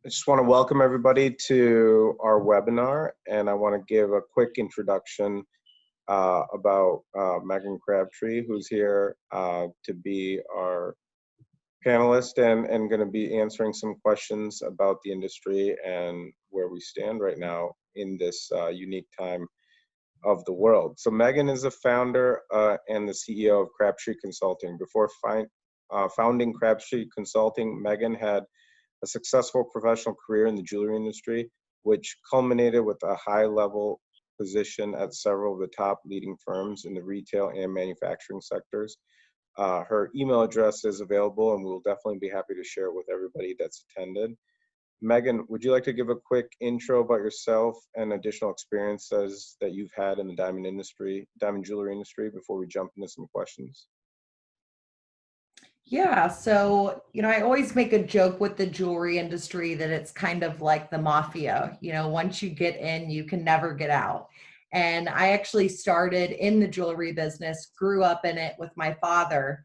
I just want to welcome everybody to our webinar, and I want to give a quick introduction about Megan Crabtree, who's here to be our panelist and going to be answering some questions about the industry and where we stand right now in this unique time of the world. So Megan is the founder and the CEO of Crabtree Consulting. Before founding Crabtree Consulting, Megan had a successful professional career in the jewelry industry, which culminated with a high-level position at several of the top leading firms in the retail and manufacturing sectors. Her email address is available, and we'll definitely be happy to share it with everybody that's attended. Megan, would you like to give a quick intro about yourself and additional experiences that you've had in the diamond jewelry industry, before we jump into some questions? Yeah, so, I always make a joke with the jewelry industry that it's kind of like the mafia. Once you get in, you can never get out. And I actually started in the jewelry business, grew up in it with my father.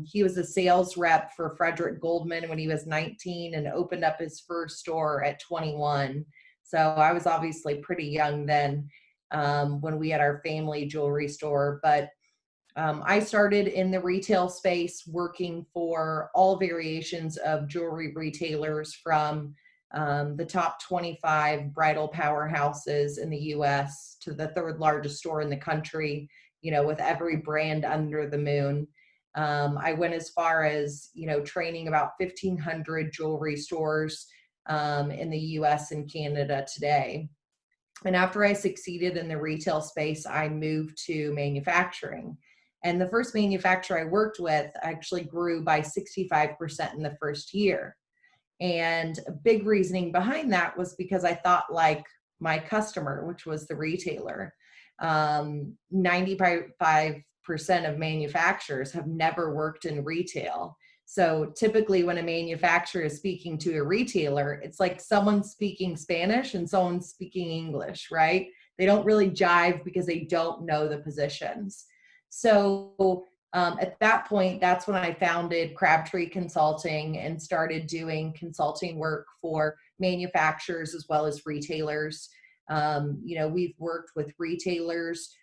He was a sales rep for Frederick Goldman when he was 19 and opened up his first store at 21. So I was obviously pretty young then when we had our family jewelry store. But I started in the retail space working for all variations of jewelry retailers, from the top 25 bridal powerhouses in the US to the third largest store in the country, with every brand under the moon. I went as far as, training about 1,500 jewelry stores in the US and Canada today. And after I succeeded in the retail space, I moved to manufacturing. And the first manufacturer I worked with actually grew by 65% in the first year. And a big reasoning behind that was because I thought like my customer, which was the retailer. 95% of manufacturers have never worked in retail. So typically when a manufacturer is speaking to a retailer, it's like someone speaking Spanish and someone speaking English, right? They don't really jive because they don't know the positions. So at that point, that's when I founded Crabtree Consulting and started doing consulting work for manufacturers as well as retailers. We've worked with retailers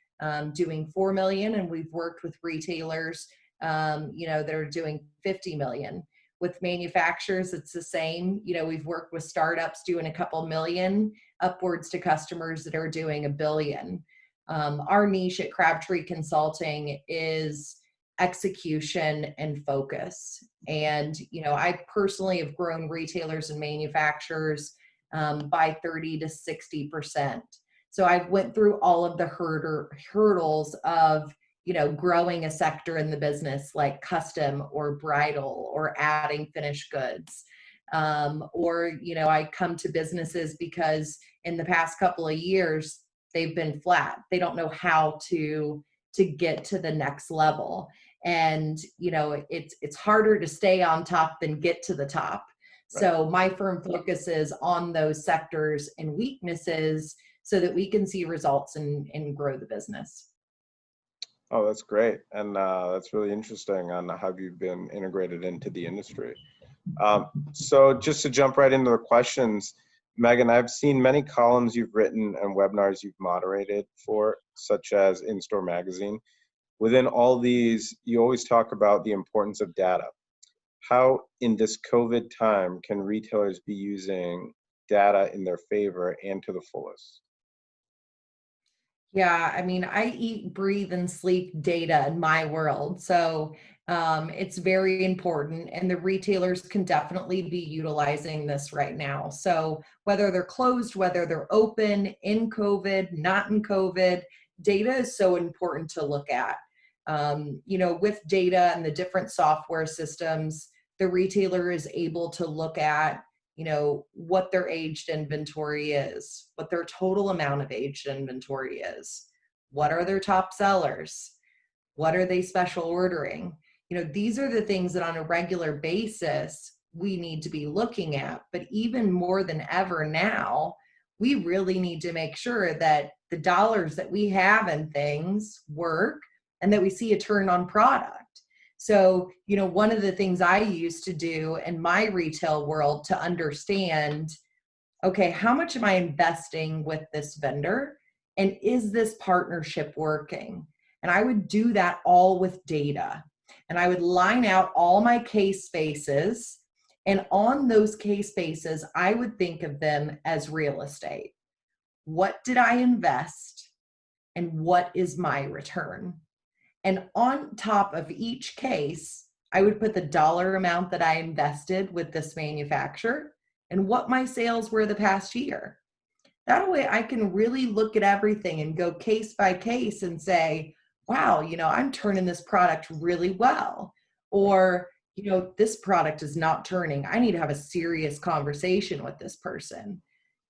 doing 4 million, and we've worked with retailers that are doing 50 million. With manufacturers, it's the same. We've worked with startups doing a couple million, upwards to customers that are doing $1 billion. Our niche at Crabtree Consulting is execution and focus. And, I personally have grown retailers and manufacturers by 30 to 60%. So I went through all of the hurdles of, growing a sector in the business, like custom or bridal or adding finished goods. I come to businesses because in the past couple of years, they've been flat. They don't know how to get to the next level. And, it's harder to stay on top than get to the top. Right. So my firm focuses on those sectors and weaknesses so that we can see results and grow the business. Oh, that's great. And that's really interesting on how you've been integrated into the industry. So just to jump right into the questions, Megan, I've seen many columns you've written and webinars you've moderated for, such as In-Store Magazine. Within all these, you always talk about the importance of data. How, in this COVID time, can retailers be using data in their favor and to the fullest? Yeah, I eat, breathe, and sleep data in my world. So it's very important, and the retailers can definitely be utilizing this right now. So whether they're closed, whether they're open, in COVID, not in COVID, data is so important to look at. With data and the different software systems, the retailer is able to look at what their aged inventory is, what their total amount of aged inventory is, what are their top sellers, what are they special ordering. These are the things that on a regular basis we need to be looking at. But even more than ever now, we really need to make sure that the dollars that we have in things work and that we see a turn on product. So, one of the things I used to do in my retail world to understand, okay, how much am I investing with this vendor? And is this partnership working? And I would do that all with data. And I would line out all my case spaces. And on those case spaces, I would think of them as real estate. What did I invest? And what is my return? And on top of each case, I would put the dollar amount that I invested with this manufacturer and what my sales were the past year. That way I can really look at everything and go case by case and say, wow, I'm turning this product really well. Or, this product is not turning. I need to have a serious conversation with this person.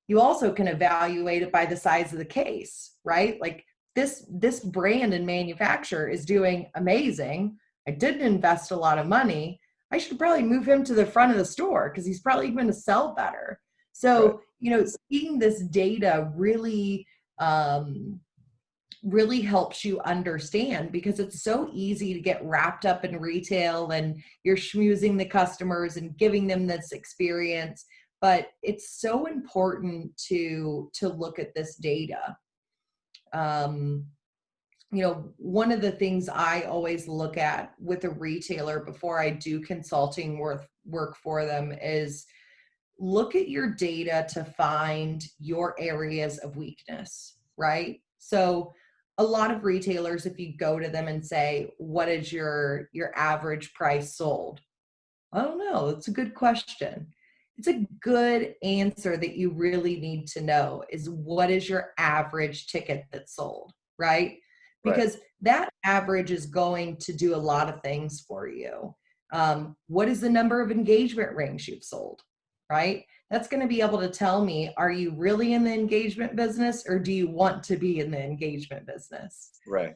You also can evaluate it by the size of the case, right? Like this brand and manufacturer is doing amazing. I didn't invest a lot of money. I should probably move him to the front of the store because he's probably going to sell better. So, seeing this data really, really helps you understand, because it's so easy to get wrapped up in retail and you're schmoozing the customers and giving them this experience. But it's so important to look at this data. One of the things I always look at with a retailer before I do consulting work for them is look at your data to find your areas of weakness, right? So a lot of retailers, if you go to them and say, what is your average price sold? I don't know. It's a good question. It's a good answer that you really need to know is, what is your average ticket that's sold, right? Because that average is going to do a lot of things for you. What is the number of engagement rings you've sold, right? That's going to be able to tell me, are you really in the engagement business, or do you want to be in the engagement business? Right.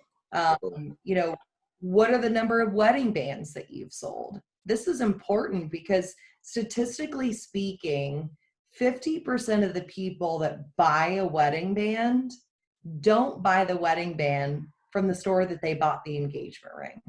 What are the number of wedding bands that you've sold? This is important because statistically speaking, 50% of the people that buy a wedding band don't buy the wedding band from the store that they bought the engagement ring,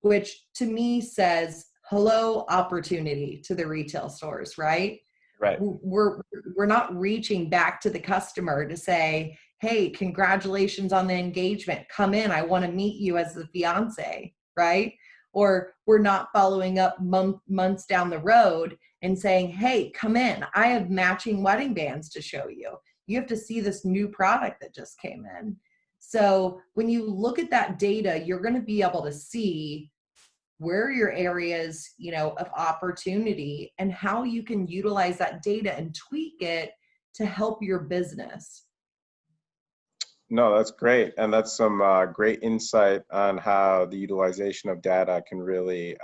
which to me says, hello, opportunity to the retail stores, right? Right. We're not reaching back to the customer to say, hey, congratulations on the engagement. Come in, I want to meet you as the fiance, right? Or we're not following up months down the road and saying, hey, come in, I have matching wedding bands to show you. You have to see this new product that just came in. So when you look at that data, you're going to be able to see where are your areas, of opportunity, and how you can utilize that data and tweak it to help your business. No, that's great. And that's some great insight on how the utilization of data can really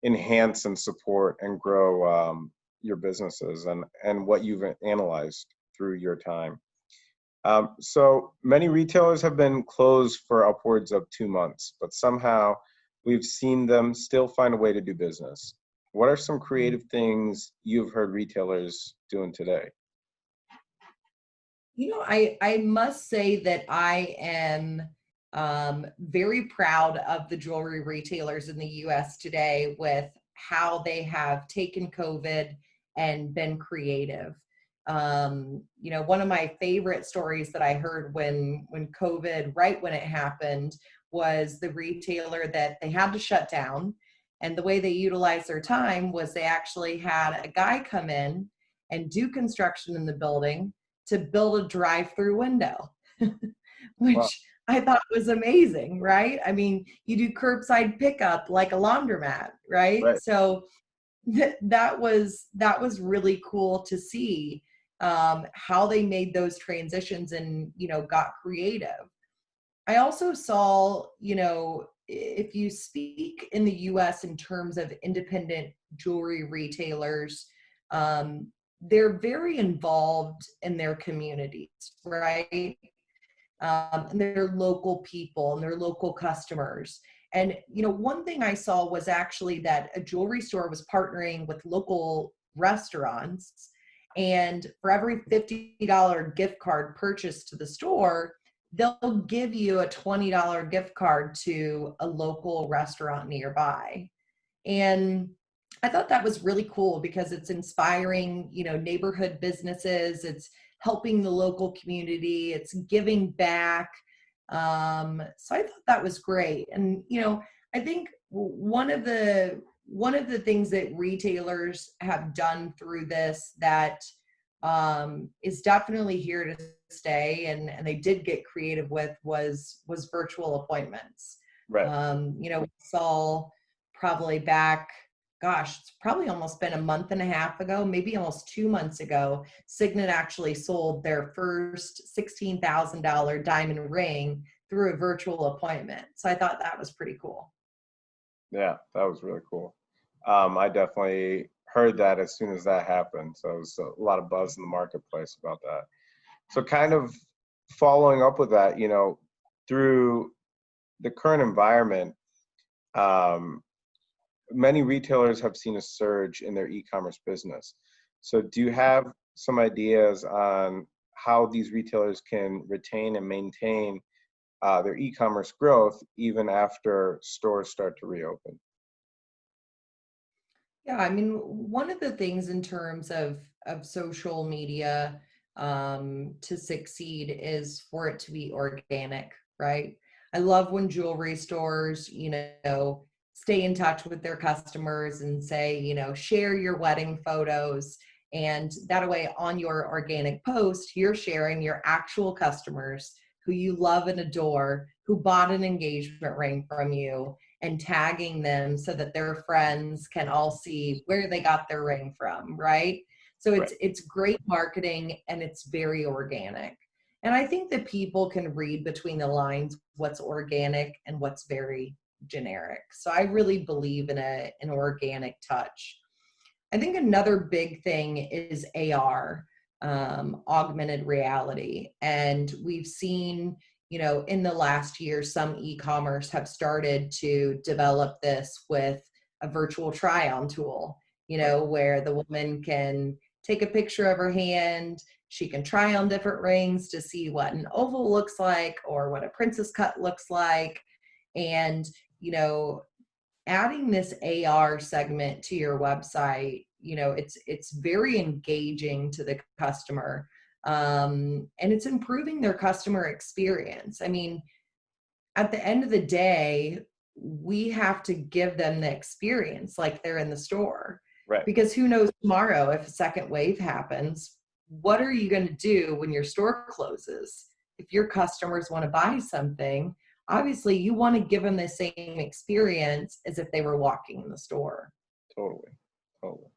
enhance and support and grow your businesses and what you've analyzed through your time. So many retailers have been closed for upwards of 2 months, but somehow we've seen them still find a way to do business. What are some creative things you've heard retailers doing today? I must say that I am very proud of the jewelry retailers in the US today with how they have taken COVID and been creative. One of my favorite stories that I heard when COVID, right when it happened, was the retailer that they had to shut down. And the way they utilized their time was they actually had a guy come in and do construction in the building to build a drive-through window, which Wow. I thought was amazing, right? I mean, you do curbside pickup like a laundromat, right? Right. So that was really cool to see how they made those transitions and got creative. I also saw, if you speak in the US in terms of independent jewelry retailers, they're very involved in their communities, right? And their local people and their local customers. And, one thing I saw was actually that a jewelry store was partnering with local restaurants. And for every $50 gift card purchased to the store, they'll give you a $20 gift card to a local restaurant nearby. And I thought that was really cool because it's inspiring, neighborhood businesses. It's helping the local community. It's giving back. So I thought that was great. And, I think one of the things that retailers have done through this that is definitely here to stay, and they did get creative with was virtual appointments. Right. We saw probably back, gosh, it's probably almost been a month and a half ago, maybe almost 2 months ago, Signet actually sold their first $16,000 diamond ring through a virtual appointment. So I thought that was pretty cool. Yeah, that was really cool. I definitely heard that as soon as that happened. So it was a lot of buzz in the marketplace about that. So kind of following up with that, through the current environment, many retailers have seen a surge in their e-commerce business. So do you have some ideas on how these retailers can retain and maintain their e-commerce growth even after stores start to reopen? Yeah, I mean, one of the things in terms of social media to succeed is for it to be organic, right? I love when jewelry stores, stay in touch with their customers and say, share your wedding photos. And that way, on your organic post, you're sharing your actual customers who you love and adore, who bought an engagement ring from you, and tagging them so that their friends can all see where they got their ring from, right? So Right. it's great marketing and it's very organic. And I think that people can read between the lines what's organic and what's very generic. So I really believe in an organic touch. I think another big thing is AR, augmented reality. And we've seen, in the last year, some e-commerce have started to develop this with a virtual try-on tool, Right. where the woman can take a picture of her hand, she can try on different rings to see what an oval looks like or what a princess cut looks like. And, adding this AR segment to your website, it's very engaging to the customer, and it's improving their customer experience. I mean, at the end of the day, we have to give them the experience like they're in the store, Right. because who knows tomorrow if a second wave happens, what are you going to do when your store closes? If your customers want to buy something, obviously you want to give them the same experience as if they were walking in the store. Totally. Totally.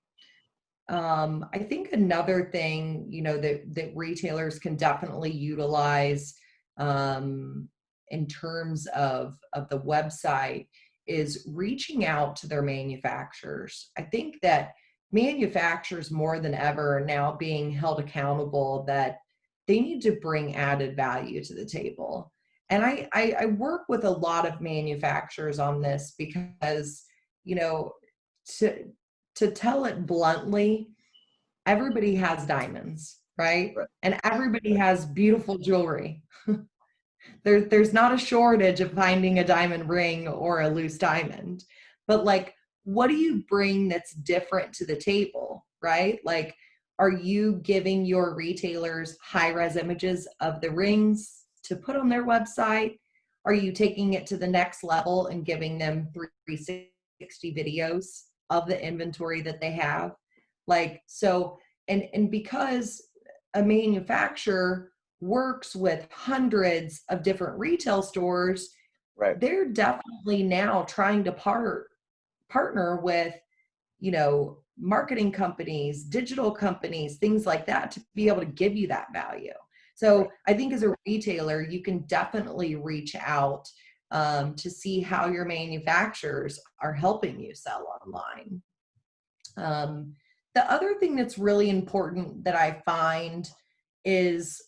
I think another thing, that retailers can definitely utilize in terms of the website is reaching out to their manufacturers. I think that manufacturers more than ever are now being held accountable that they need to bring added value to the table. And I work with a lot of manufacturers on this because, you know, to to tell it bluntly, everybody has diamonds, right? Right. And everybody has beautiful jewelry. There's not a shortage of finding a diamond ring or a loose diamond. But like, what do you bring that's different to the table, right? Like, are you giving your retailers high-res images of the rings to put on their website? Are you taking it to the next level and giving them 360 videos of the inventory that they have? Like, so, and because a manufacturer works with hundreds of different retail stores, Right. they're definitely now trying to partner with, marketing companies, digital companies, things like that, to be able to give you that value. Right. So I think as a retailer, you can definitely reach out to see how your manufacturers are helping you sell online. The other thing that's really important that I find is,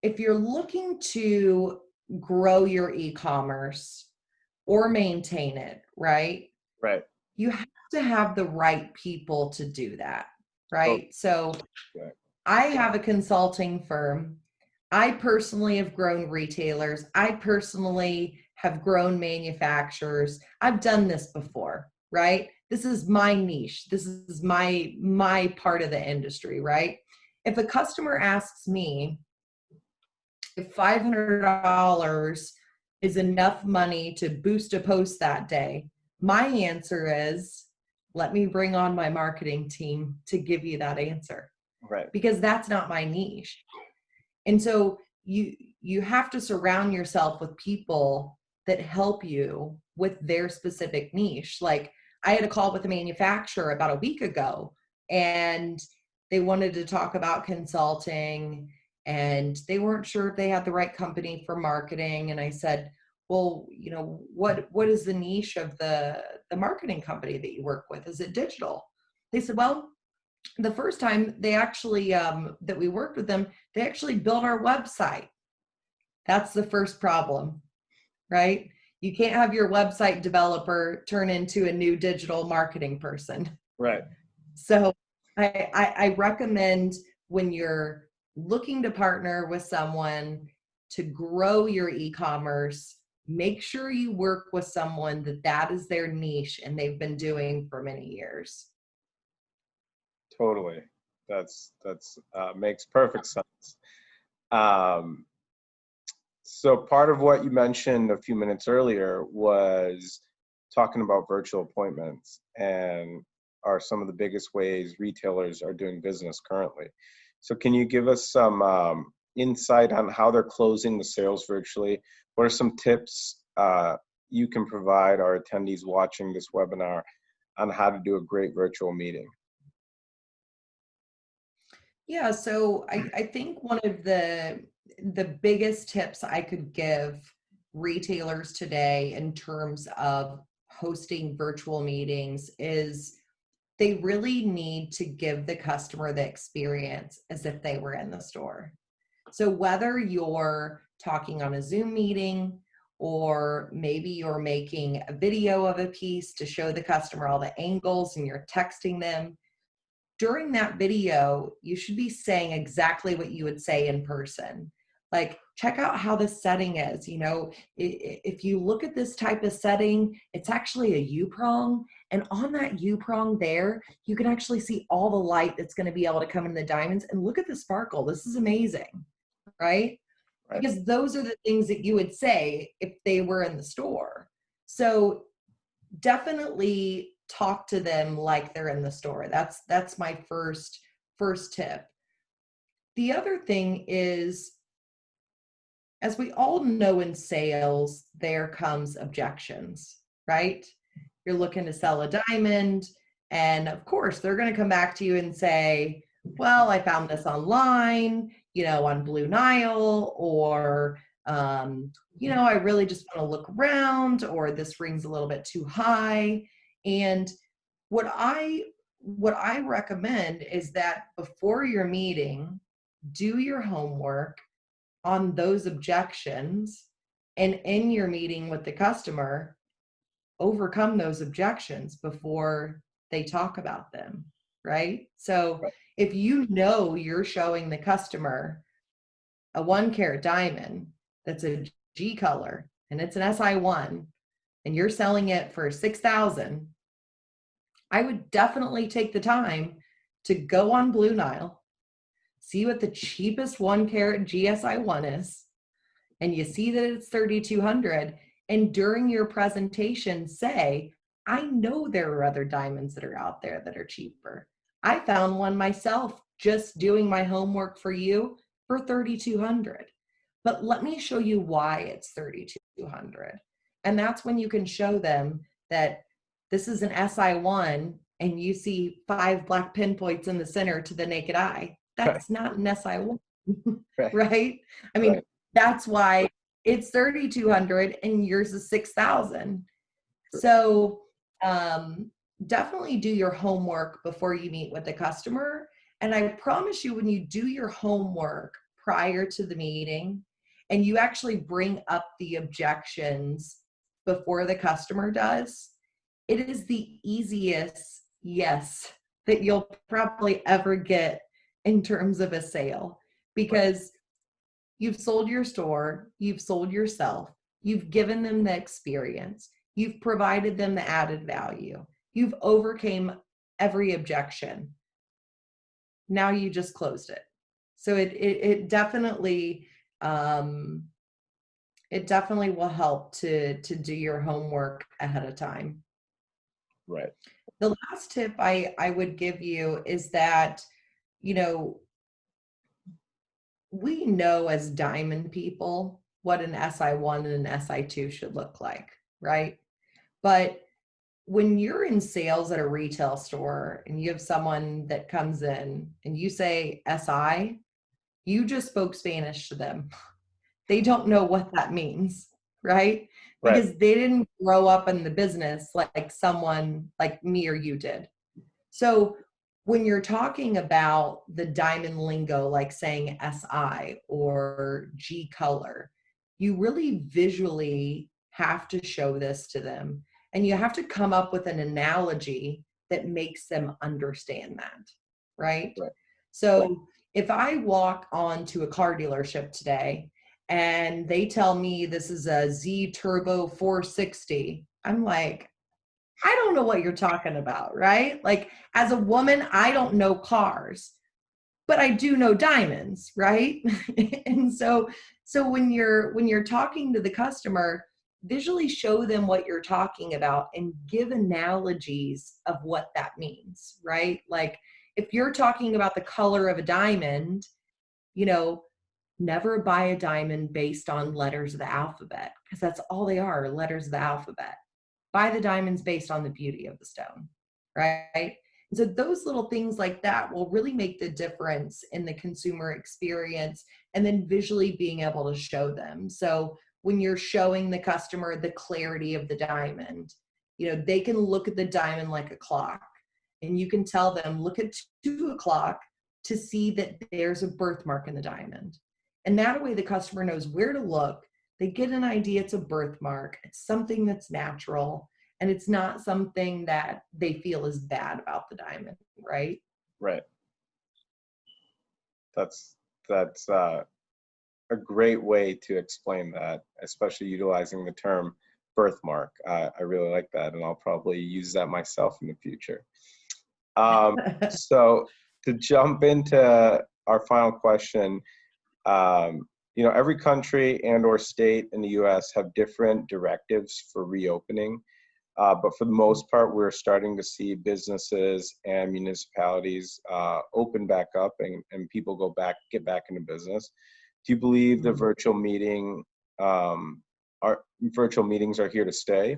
if you're looking to grow your e-commerce or maintain it, right? Right. You have to have the right people to do that, Totally. right? So Right. I have a consulting firm. I personally have grown retailers. I personally have grown manufacturers. I've done this before, right? This is my niche. This is my part of the industry, right? If a customer asks me if $500 is enough money to boost a post that day, my answer is, let me bring on my marketing team to give you that answer, Right. because that's not my niche. And so you have to surround yourself with people that help you with their specific niche. Like, I had a call with a manufacturer about a week ago, and they wanted to talk about consulting, and they weren't sure if they had the right company for marketing. And I said, well, you know, what is the niche of the marketing company that you work with? Is it digital? They said, well, the first time they actually that we worked with them, they actually built our website. That's the first problem, right? You can't have your website developer turn into a new digital marketing person. Right. So I recommend, when you're looking to partner with someone to grow your e-commerce, make sure you work with someone that is their niche and they've been doing for many years. Totally. That's makes perfect sense. Um, so part of what you mentioned a few minutes earlier was talking about virtual appointments, and are some of the biggest ways retailers are doing business currently. So can you give us some insight on how they're closing the sales virtually? What are some tips you can provide our attendees watching this webinar on how to do a great virtual meeting? Yeah, so I think one of the biggest tips I could give retailers today in terms of hosting virtual meetings is they really need to give the customer the experience as if they were in the store. So whether you're talking on a Zoom meeting, or maybe you're making a video of a piece to show the customer all the angles and you're texting them, during that video, you should be saying exactly what you would say in person. Like, check out how the setting is. You know, if you look at this type of setting, it's actually a U-prong. And on that U-prong there, you can actually see all the light that's going to be able to come in the diamonds. And look at the sparkle. This is amazing, right? Right. Because those are the things that you would say if they were in the store. So definitely talk to them like they're in the store. That's my first tip. The other thing is, as we all know, in sales there comes objections, right? You're looking to sell a diamond, and of course they're going to come back to you and say, well, I found this online, you know, on Blue Nile, or you know, I really just want to look around, or this ring's a little bit too high. And what I recommend is that before your meeting, do your homework on those objections, and in your meeting with the customer, overcome those objections before they talk about them, right? So if you know you're showing the customer a 1 carat diamond that's a G color and it's an SI1, and you're selling it for 6,000, I would definitely take the time to go on Blue Nile, see what the cheapest 1 carat GSI1 is, and you see that it's 3,200. And during your presentation, say, I know there are other diamonds that are out there that are cheaper. I found one myself just doing my homework for you for 3,200. But let me show you why it's 3,200. And that's when you can show them that this is an SI1 and you see 5 black pinpoints in the center to the naked eye. That's not an SI1, Right. right? I mean, Right. that's why it's 3,200 and yours is 6,000. So definitely do your homework before you meet with the customer. And I promise you, when you do your homework prior to the meeting and you actually bring up the objections before the customer does, it is the easiest yes that you'll probably ever get in terms of a sale. Because You've sold your store, you've sold yourself, you've given them the experience, you've provided them the added value, you've overcame every objection. Now you just closed it. So it definitely will help to do your homework ahead of time. Right. The last tip I would give you is that, you know, we know as diamond people what an SI1 and an SI2 should look like, right? But when you're in sales at a retail store and you have someone that comes in and you say SI, you just spoke Spanish to them. They don't know what that means, right? Right. Because they didn't grow up in the business like someone like me or you did. So when you're talking about the diamond lingo, like saying SI or G color, you really visually have to show this to them. And you have to come up with an analogy that makes them understand that, right? Right. So if I walk onto a car dealership today and they tell me this is a Z Turbo 460, I'm like, I don't know what you're talking about, right? Like as a woman, I don't know cars, but I do know diamonds, right? And so when you're talking to the customer, visually show them what you're talking about and give analogies of what that means, right? Like if you're talking about the color of a diamond, you know, never buy a diamond based on letters of the alphabet because that's all they are, letters of the alphabet. Buy the diamonds based on the beauty of the stone, right? And so those little things like that will really make the difference in the consumer experience and then visually being able to show them. So when you're showing the customer the clarity of the diamond, you know, they can look at the diamond like a clock and you can tell them, look at 2 o'clock to see that there's a birthmark in the diamond. And that way the customer knows where to look. They get an idea it's a birthmark. It's something that's natural. And it's not something that they feel is bad about the diamond, right? Right. That's a great way to explain that, especially utilizing the term birthmark. I really like that, and I'll probably use that myself in the future. So to jump into our final question, you know, every country and or state in the U.S. have different directives for reopening. But for the most part, we're starting to see businesses and municipalities open back up and people get back into business. Do you believe the virtual meetings are here to stay?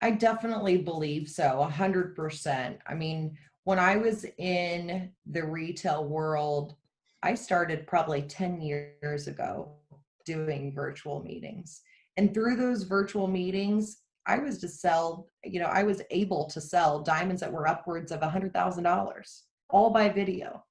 I definitely believe so, 100%. I mean, when I was in the retail world, I started probably 10 years ago doing virtual meetings. And through those virtual meetings, I was to sell, you know, I was able to sell diamonds that were upwards of $100,000, all by video.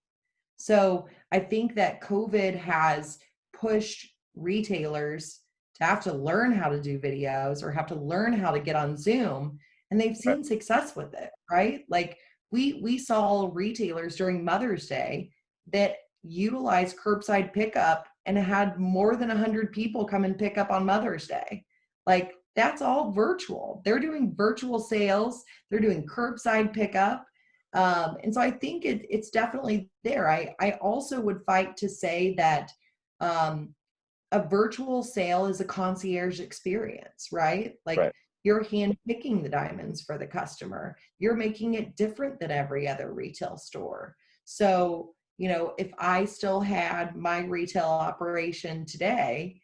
So I think that COVID has pushed retailers to have to learn how to do videos or have to learn how to get on Zoom, and they've Right. seen success with it, right? Like we saw retailers during Mother's Day that utilized curbside pickup and had more than 100 people come and pick up on Mother's Day. Like that's all virtual. They're doing virtual sales, they're doing curbside pickup. And so I think it's definitely there. I also would fight to say that a virtual sale is a concierge experience, right? Like Right. you're handpicking the diamonds for the customer. You're making it different than every other retail store. So, you know, if I still had my retail operation today,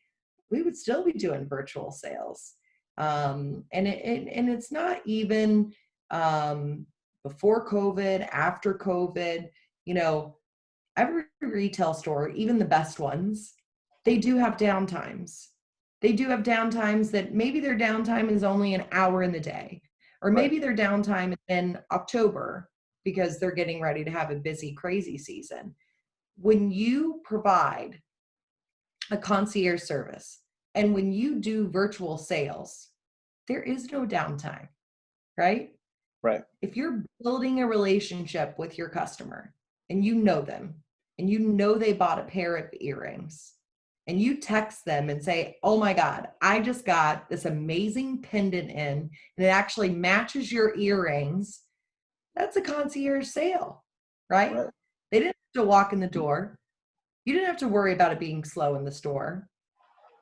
we would still be doing virtual sales. And it's not even before COVID, after COVID, you know, every retail store, even the best ones, they do have downtimes. They do have downtimes that maybe their downtime is only an hour in the day, or Right. maybe their downtime is in October because they're getting ready to have a busy, crazy season. When you provide a concierge service and when you do virtual sales, there is no downtime, right? Right. If you're building a relationship with your customer and you know them and you know they bought a pair of earrings, and you text them and say, oh my God, I just got this amazing pendant in, and it actually matches your earrings, that's a concierge sale, right? Right. They didn't have to walk in the door. You didn't have to worry about it being slow in the store.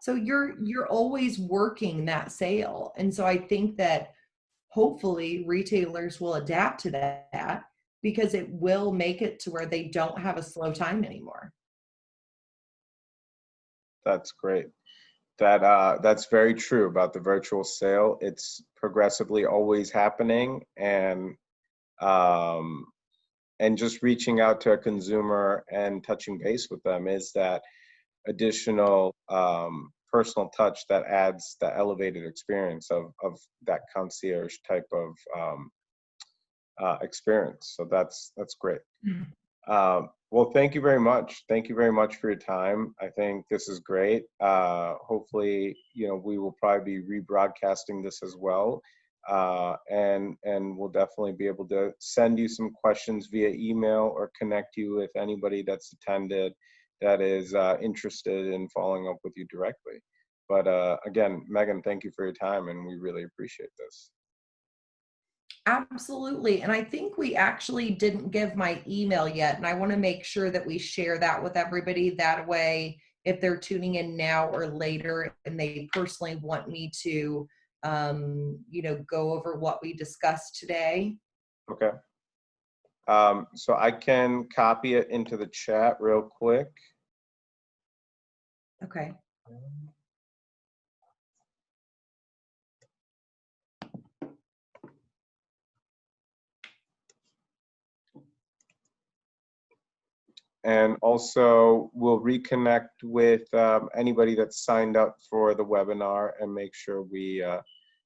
So you're always working that sale. And so I think that hopefully retailers will adapt to that, because it will make it to where they don't have a slow time anymore. That's great. That's very true about the virtual sale. It's progressively always happening, um, and just reaching out to a consumer and touching base with them is that additional personal touch that adds the elevated experience of that concierge type of experience. So that's great. Well, thank you very much. Thank you very much for your time. I think this is great. Hopefully, we will probably be rebroadcasting this as well. And we'll definitely be able to send you some questions via email or connect you with anybody that's attended that is interested in following up with you directly. But again, Megan, thank you for your time, and we really appreciate this. Absolutely. And I think we actually didn't give my email yet. And I want to make sure that we share that with everybody. That way, if they're tuning in now or later and they personally want me to, go over what we discussed today. Okay. So I can copy it into the chat real quick. Okay. And also, we'll reconnect with anybody that's signed up for the webinar and make sure we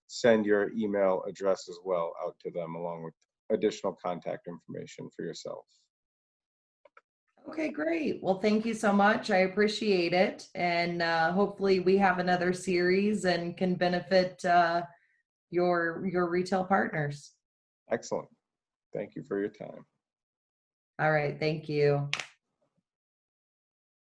send your email address as well out to them, along with additional contact information for yourself. Okay, great. Well, thank you so much. I appreciate it. And hopefully we have another series and can benefit your retail partners. Excellent. Thank you for your time. All right. Thank you.